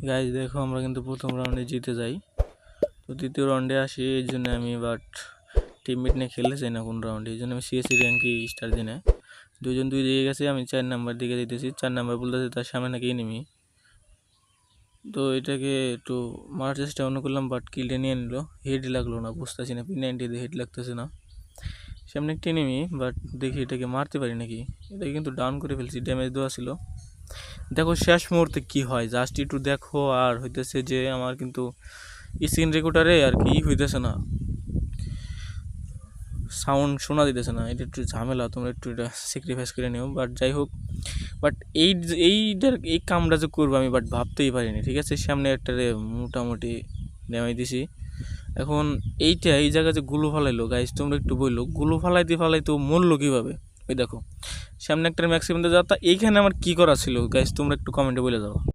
Guys দেখো আমরা কিন্তু প্রথম রাউন্ডে জিতে যাই, তো দ্বিতীয় রাউন্ডে আসি। এই জন্য আমি বাট টিমমেট নিয়ে খেলতে চাই না কোন রাউন্ডে, এই জন্য আমি সিএসসি র্যাঙ্কে স্টার দিই না। দুজন দুই দিকে গেছে, আমি 4 নাম্বার দিকে দিতেছি। 4 নাম্বার বলতেছে তার সামনে নাকি এনিমি, তো এটাকে একটু মারার চেষ্টা অন্য করলাম, বাট কিলটা নিয়ে নিল। হেডই লাগলো না, বুঝতেছি না, P90 দিয়ে হেড লাগতেছে না। সামনে একটা এনিমি, বাট দেখি এটাকে মারতে পারি নাকি। এটাকে কিন্তু ডাউন করে ফেলছি, ড্যামেজ দেওয়া ছিল। দেখো শেষ মুহূর্তে কি হয়, জাস্ট একটু দেখো। আর হইতেছে যে আমার কিন্তু স্ক্রিন রেকর্ডারে আর কি হইতেছে না, সাউন্ড শোনা দিতেছে না। এটা একটু ঝামেলা, তোমরা একটু এটা স্যাক্রিফাইস করে নিও। বাট যাই হোক, বাট এই কামটা যে করবো আমি বাট ভাবতেই পারিনি। ঠিক আছে, সামনে একটা মোটামুটি নেমাই দিছি। এখন এই জায়গায় যে গুলো ফালাইলো গাইজ, তোমরা একটু বললো গুলো ফালাইতে মরলো কীভাবে। ওই দেখো সামনে একটা ম্যাক্সিমাম যাতা, এইখানে আমার কি করা ছিল গাইজ, তোমরা একটু কমেন্টে বলে দাও।